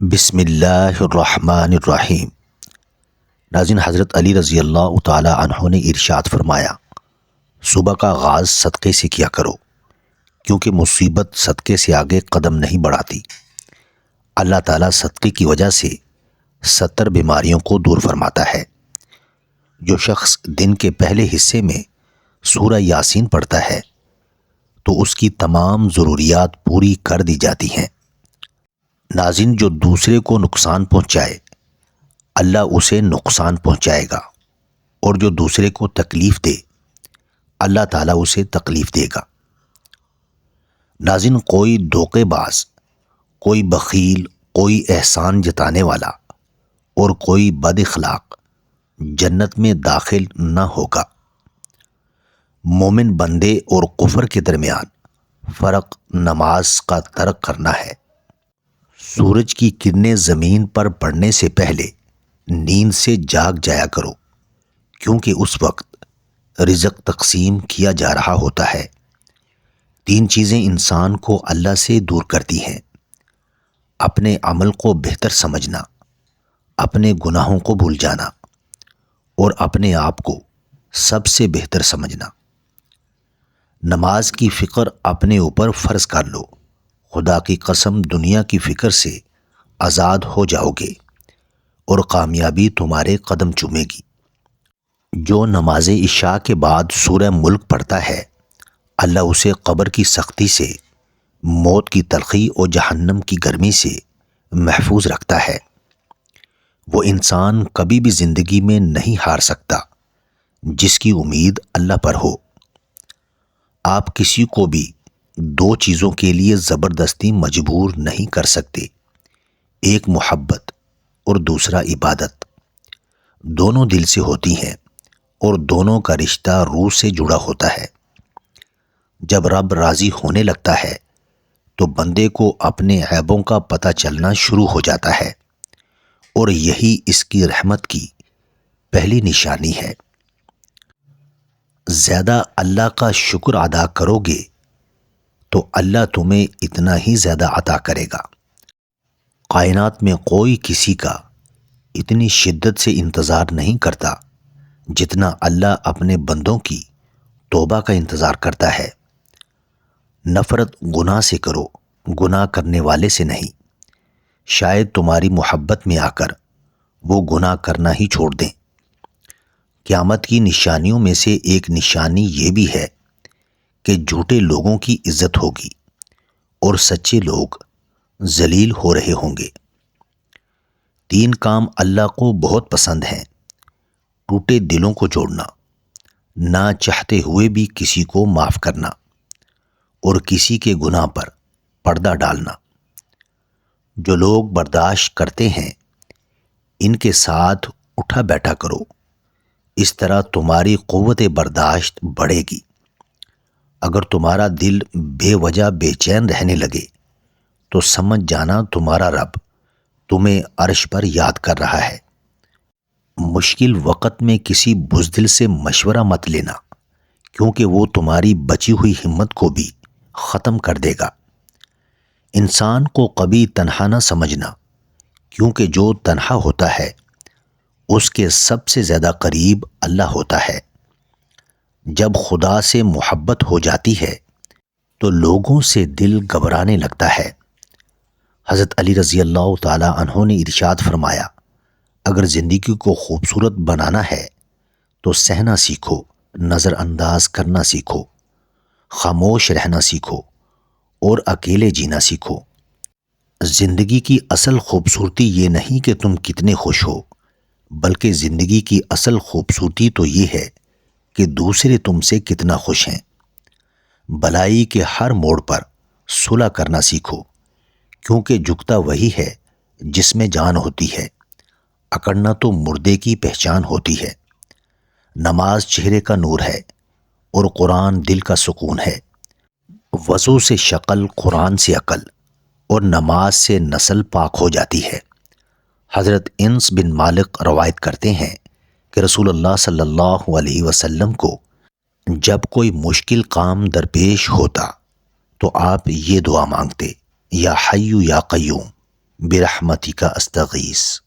بسم اللہ الرحمن الرحیم۔ ناظرین، حضرت علی رضی اللہ تعالی عنہ نے ارشاد فرمایا، صبح کا آغاز صدقے سے کیا کرو، کیونکہ مصیبت صدقے سے آگے قدم نہیں بڑھاتی۔ اللہ تعالیٰ صدقے کی وجہ سے 70 بیماریوں کو دور فرماتا ہے۔ جو شخص دن کے پہلے حصے میں سورہ یاسین پڑھتا ہے تو اس کی تمام ضروریات پوری کر دی جاتی ہیں۔ ناظرین، جو دوسرے کو نقصان پہنچائے اللہ اسے نقصان پہنچائے گا، اور جو دوسرے کو تکلیف دے اللہ تعالیٰ اسے تکلیف دے گا۔ ناظرین، کوئی دھوکے باز، کوئی بخیل، کوئی احسان جتانے والا اور کوئی بد اخلاق جنت میں داخل نہ ہوگا۔ مومن بندے اور کفر کے درمیان فرق نماز کا ترک کرنا ہے۔ سورج کی کرنیں زمین پر پڑنے سے پہلے نیند سے جاگ جایا کرو، کیونکہ اس وقت رزق تقسیم کیا جا رہا ہوتا ہے۔ 3 چیزیں انسان کو اللہ سے دور کرتی ہیں: اپنے عمل کو بہتر سمجھنا، اپنے گناہوں کو بھول جانا، اور اپنے آپ کو سب سے بہتر سمجھنا۔ نماز کی فکر اپنے اوپر فرض کر لو، خدا کی قسم دنیا کی فکر سے آزاد ہو جاؤ گے اور کامیابی تمہارے قدم چومے گی۔ جو نماز عشاء کے بعد سورہ ملک پڑھتا ہے اللہ اسے قبر کی سختی سے، موت کی تلخی اور جہنم کی گرمی سے محفوظ رکھتا ہے۔ وہ انسان کبھی بھی زندگی میں نہیں ہار سکتا جس کی امید اللہ پر ہو۔ آپ کسی کو بھی 2 چیزوں کے لیے زبردستی مجبور نہیں کر سکتے، ایک محبت اور دوسرا عبادت۔ دونوں دل سے ہوتی ہیں اور دونوں کا رشتہ روح سے جڑا ہوتا ہے۔ جب رب راضی ہونے لگتا ہے تو بندے کو اپنے عیبوں کا پتہ چلنا شروع ہو جاتا ہے، اور یہی اس کی رحمت کی پہلی نشانی ہے۔ زیادہ اللہ کا شکر ادا کرو گے تو اللہ تمہیں اتنا ہی زیادہ عطا کرے گا۔ کائنات میں کوئی کسی کا اتنی شدت سے انتظار نہیں کرتا جتنا اللہ اپنے بندوں کی توبہ کا انتظار کرتا ہے۔ نفرت گناہ سے کرو، گناہ کرنے والے سے نہیں۔ شاید تمہاری محبت میں آ کر وہ گناہ کرنا ہی چھوڑ دیں۔ قیامت کی نشانیوں میں سے ایک نشانی یہ بھی ہے کہ جھوٹے لوگوں کی عزت ہوگی اور سچے لوگ ذلیل ہو رہے ہوں گے۔ 3 کام اللہ کو بہت پسند ہیں: ٹوٹے دلوں کو جوڑنا، نہ چاہتے ہوئے بھی کسی کو معاف کرنا، اور کسی کے گناہ پر پردہ ڈالنا۔ جو لوگ برداشت کرتے ہیں ان کے ساتھ اٹھا بیٹھا کرو، اس طرح تمہاری قوت برداشت بڑھے گی۔ اگر تمہارا دل بے وجہ بے چین رہنے لگے تو سمجھ جانا تمہارا رب تمہیں عرش پر یاد کر رہا ہے۔ مشکل وقت میں کسی بزدل سے مشورہ مت لینا، کیونکہ وہ تمہاری بچی ہوئی ہمت کو بھی ختم کر دے گا۔ انسان کو کبھی تنہا نہ سمجھنا، کیونکہ جو تنہا ہوتا ہے اس کے سب سے زیادہ قریب اللہ ہوتا ہے۔ جب خدا سے محبت ہو جاتی ہے تو لوگوں سے دل گھبرانے لگتا ہے۔ حضرت علی رضی اللہ تعالی عنہ نے ارشاد فرمایا، اگر زندگی کو خوبصورت بنانا ہے تو سہنا سیکھو، نظر انداز کرنا سیکھو، خاموش رہنا سیکھو اور اکیلے جینا سیکھو۔ زندگی کی اصل خوبصورتی یہ نہیں کہ تم کتنے خوش ہو، بلکہ زندگی کی اصل خوبصورتی تو یہ ہے کہ دوسرے تم سے کتنا خوش ہیں۔ بلائی کے ہر موڑ پر صلح کرنا سیکھو، کیونکہ جھکتا وہی ہے جس میں جان ہوتی ہے، اکڑنا تو مردے کی پہچان ہوتی ہے۔ نماز چہرے کا نور ہے اور قرآن دل کا سکون ہے۔ وضو سے شکل، قرآن سے عقل، اور نماز سے نسل پاک ہو جاتی ہے۔ حضرت انس بن مالک روایت کرتے ہیں کہ رسول اللہ صلی اللہ علیہ وسلم کو جب کوئی مشکل کام درپیش ہوتا تو آپ یہ دعا مانگتے: یا حی یا قیوم، برحمتک استغیث۔